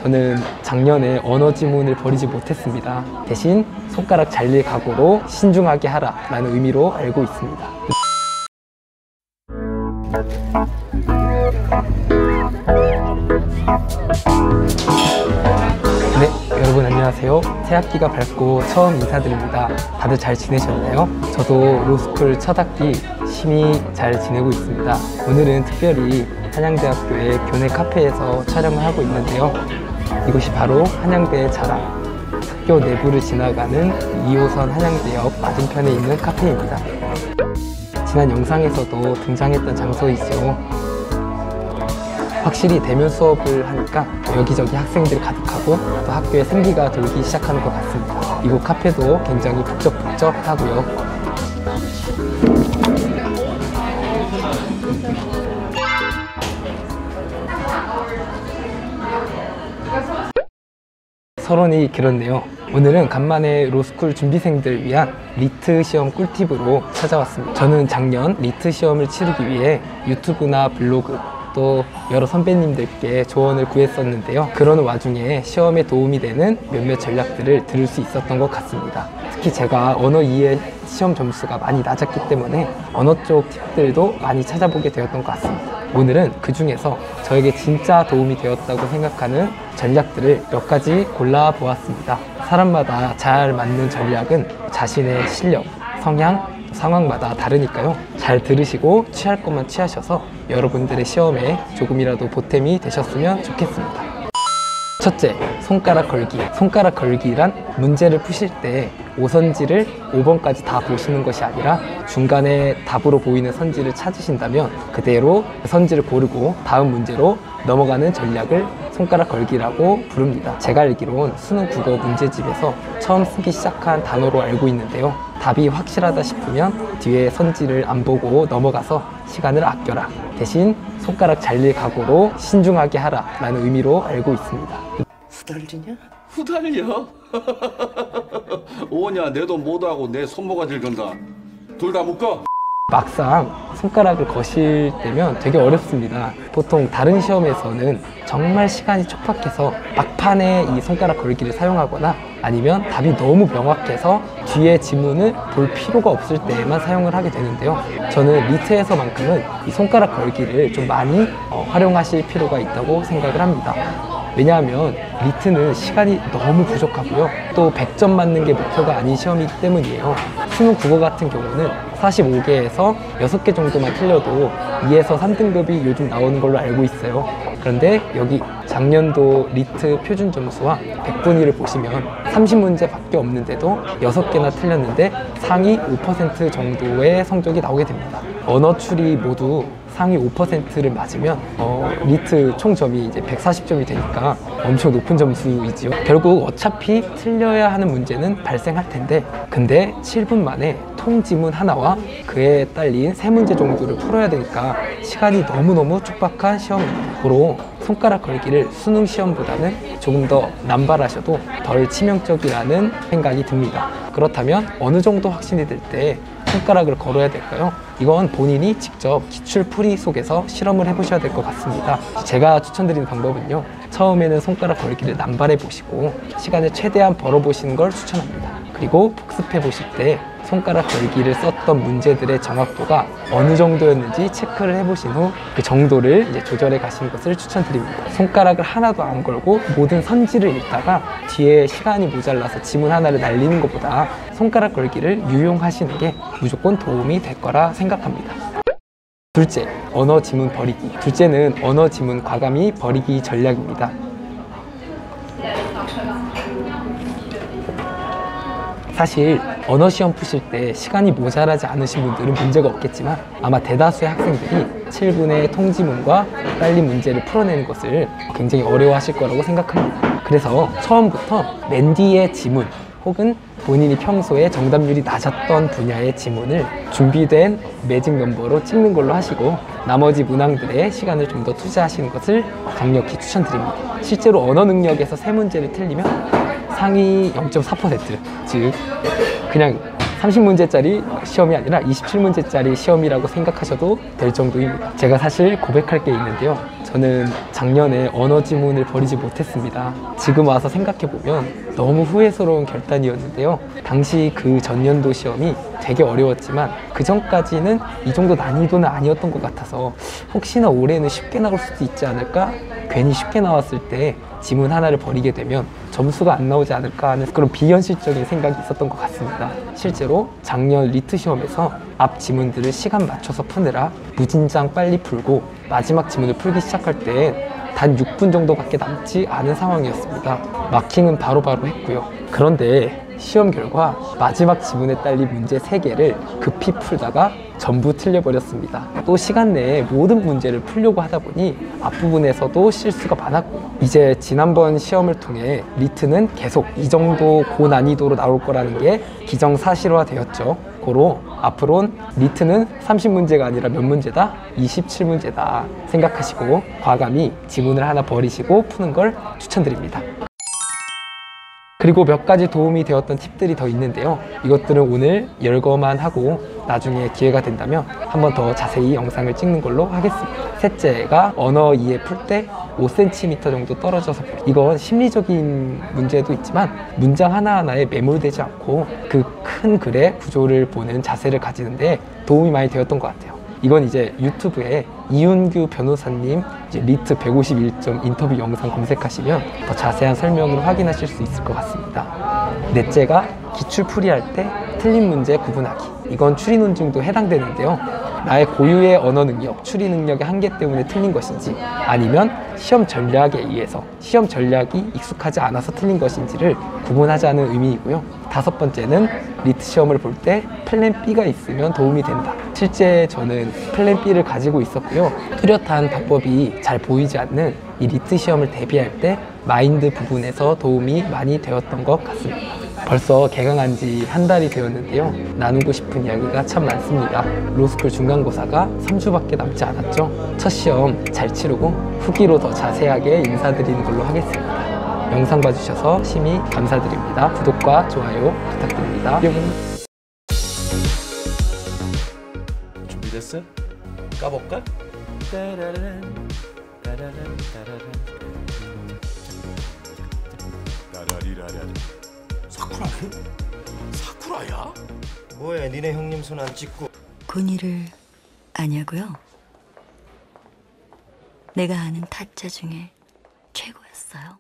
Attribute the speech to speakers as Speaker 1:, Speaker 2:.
Speaker 1: 저는 작년에 언어 지문을 버리지 못했습니다. 대신 손가락 잘릴 각오로 신중하게 하라 라는 의미로 알고 있습니다. 네, 여러분 안녕하세요. 새학기가 밝고 처음 인사드립니다. 다들 잘 지내셨나요? 저도 로스쿨 첫 학기 심히 잘 지내고 있습니다. 오늘은 특별히 한양대학교의 교내 카페에서 촬영을 하고 있는데요. 이곳이 바로 한양대의 자랑, 학교 내부를 지나가는 2호선 한양대역 맞은편에 있는 카페입니다. 지난 영상에서도 등장했던 장소이죠. 확실히 대면 수업을 하니까 여기저기 학생들이 가득하고 또 학교에 생기가 돌기 시작하는 것 같습니다. 이곳 카페도 굉장히 북적북적하고요. 서론이 길었네요. 오늘은 간만에 로스쿨 준비생들 위한 리트 시험 꿀팁으로 찾아왔습니다. 저는 작년 리트 시험을 치르기 위해 유튜브나 블로그 또 여러 선배님들께 조언을 구했었는데요. 그러는 와중에 시험에 도움이 되는 몇몇 전략들을 들을 수 있었던 것 같습니다. 특히 제가 언어 이해 시험 점수가 많이 낮았기 때문에 언어 쪽 팁들도 많이 찾아보게 되었던 것 같습니다. 오늘은 그 중에서 저에게 진짜 도움이 되었다고 생각하는 전략들을 몇 가지 골라보았습니다. 사람마다 잘 맞는 전략은 자신의 실력, 성향, 상황마다 다르니까요. 잘 들으시고 취할 것만 취하셔서 여러분들의 시험에 조금이라도 보탬이 되셨으면 좋겠습니다. 첫째, 손가락 걸기. 손가락 걸기란 문제를 푸실 때 5선지를 5번까지 다 보시는 것이 아니라 중간에 답으로 보이는 선지를 찾으신다면 그대로 선지를 고르고 다음 문제로 넘어가는 전략을 손가락 걸기라고 부릅니다. 제가 알기론 수능 국어 문제집에서 처음 쓰기 시작한 단어로 알고 있는데요. 답이 확실하다 싶으면 뒤에 선지를 안 보고 넘어가서 시간을 아껴라. 대신 손가락 잘릴 각오로 신중하게 하라 라는 의미로 알고 있습니다.
Speaker 2: 후달리냐? 후달려? 오냐 내 돈 못하고 내 손모가지를 건다. 둘 다 묶어.
Speaker 1: 막상 손가락을 거실 때면 되게 어렵습니다. 보통 다른 시험에서는 정말 시간이 촉박해서 막판에 이 손가락 걸기를 사용하거나 아니면 답이 너무 명확해서 뒤에 지문을 볼 필요가 없을 때에만 사용을 하게 되는데요. 저는 리트에서만큼은 이 손가락 걸기를 좀 많이 활용하실 필요가 있다고 생각을 합니다. 왜냐하면 리트는 시간이 너무 부족하고요. 또 100점 맞는 게 목표가 아닌 시험이기 때문이에요. 수능 국어 같은 경우는 45개에서 6개 정도만 틀려도 2에서 3등급이 요즘 나오는 걸로 알고 있어요. 그런데 여기 작년도 리트 표준 점수와 100분위를 보시면 30문제 밖에 없는데도 6개나 틀렸는데 상위 5% 정도의 성적이 나오게 됩니다. 언어 추리 모두 상위 5%를 맞으면 리트 총점이 이제 140점이 되니까 엄청 높은 점수이지요. 결국 어차피 틀려야 하는 문제는 발생할 텐데 근데 7분 만에 통지문 하나와 그에 딸린 3문제 정도를 풀어야 되니까 시간이 너무너무 촉박한 시험입니다. 고로 손가락 걸기를 수능 시험보다는 조금 더 남발하셔도 덜 치명적이라는 생각이 듭니다. 그렇다면 어느 정도 확신이 들 때 손가락을 걸어야 될까요? 이건 본인이 직접 기출풀이 속에서 실험을 해보셔야 될 것 같습니다. 제가 추천드리는 방법은요, 처음에는 손가락 걸기를 남발해 보시고 시간을 최대한 벌어보시는 걸 추천합니다. 그리고 복습해 보실 때 손가락 걸기를 썼던 문제들의 정확도가 어느 정도였는지 체크를 해보신 후 그 정도를 이제 조절해 가시는 것을 추천드립니다. 손가락을 하나도 안 걸고 모든 선지를 읽다가 뒤에 시간이 모자라서 지문 하나를 날리는 것보다 손가락 걸기를 유용하시는 게 무조건 도움이 될 거라 생각합니다. 둘째, 언어 지문 버리기. 둘째는 언어 지문 과감히 버리기 전략입니다. 사실 언어 시험 푸실 때 시간이 모자라지 않으신 분들은 문제가 없겠지만 아마 대다수의 학생들이 7분의 통지문과 딸린 문제를 풀어내는 것을 굉장히 어려워하실 거라고 생각합니다. 그래서 처음부터 맨 뒤의 지문 혹은 본인이 평소에 정답률이 낮았던 분야의 지문을 준비된 매직 넘버로 찍는 걸로 하시고 나머지 문항들의 시간을 좀 더 투자하시는 것을 강력히 추천드립니다. 실제로 언어 능력에서 3문제를 틀리면 상위 0.4%, 즉 그냥 30문제짜리 시험이 아니라 27문제짜리 시험이라고 생각하셔도 될 정도입니다. 제가 사실 고백할 게 있는데요. 저는 작년에 언어 지문을 버리지 못했습니다. 지금 와서 생각해보면 너무 후회스러운 결단이었는데요. 당시 그 전년도 시험이 되게 어려웠지만 그 전까지는 이 정도 난이도는 아니었던 것 같아서 혹시나 올해는 쉽게 나올 수도 있지 않을까? 괜히 쉽게 나왔을 때 지문 하나를 버리게 되면 점수가 안 나오지 않을까 하는 그런 비현실적인 생각이 있었던 것 같습니다. 실제로 작년 리트 시험에서 앞 지문들을 시간 맞춰서 푸느라 무진장 빨리 풀고 마지막 지문을 풀기 시작할 때 단 6분 정도밖에 남지 않은 상황이었습니다. 마킹은 바로바로 했고요. 그런데 시험 결과 마지막 지문에 딸린 문제 3개를 급히 풀다가 전부 틀려버렸습니다. 또 시간 내에 모든 문제를 풀려고 하다 보니 앞부분에서도 실수가 많았고요. 이제 지난번 시험을 통해 리트는 계속 이 정도 고난이도로 나올 거라는 게 기정사실화 되었죠. 고로 앞으로는 리트는 30문제가 아니라 몇 문제다? 27문제다 생각하시고 과감히 지문을 하나 버리시고 푸는 걸 추천드립니다. 그리고 몇 가지 도움이 되었던 팁들이 더 있는데요. 이것들은 오늘 열거만 하고 나중에 기회가 된다면 한 번 더 자세히 영상을 찍는 걸로 하겠습니다. 셋째가 언어 이해 풀 때 5cm 정도 떨어져서 이건 심리적인 문제도 있지만 문장 하나하나에 매몰되지 않고 그 큰 글의 구조를 보는 자세를 가지는데 도움이 많이 되었던 것 같아요. 이건 이제 유튜브에 이윤규 변호사님 이제 리트 151점 인터뷰 영상 검색하시면 더 자세한 설명을 확인하실 수 있을 것 같습니다. 넷째가 기출풀이할 때 틀린 문제 구분하기. 이건 추리논증도 해당되는데요. 나의 고유의 언어 능력, 추리 능력의 한계 때문에 틀린 것인지 아니면 시험 전략에 의해서 시험 전략이 익숙하지 않아서 틀린 것인지를 구분하자는 의미이고요. 5번째는 리트 시험을 볼 때 플랜 B가 있으면 도움이 된다. 실제 저는 플랜 B를 가지고 있었고요. 뚜렷한 답법이 잘 보이지 않는 이 리트 시험을 대비할 때 마인드 부분에서 도움이 많이 되었던 것 같습니다. 벌써 개강한 지 한 달이 되었는데요. 나누고 싶은 이야기가 참 많습니다. 로스쿨 중간고사가 3주밖에 남지 않았죠. 첫 시험 잘 치르고 후기로 더 자세하게 인사드리는 걸로 하겠습니다. 영상 봐주셔서 심히 감사드립니다. 구독과 좋아요 부탁드립니다.
Speaker 3: 준비됐어? 까볼까? 따라란 따라란 따라란 따라리라란 사쿠라네? 사쿠라야?
Speaker 4: 뭐해 니네 형님 손 안 찍고
Speaker 5: 군이를 아냐고요? 내가 아는 타짜 중에 최고였어요.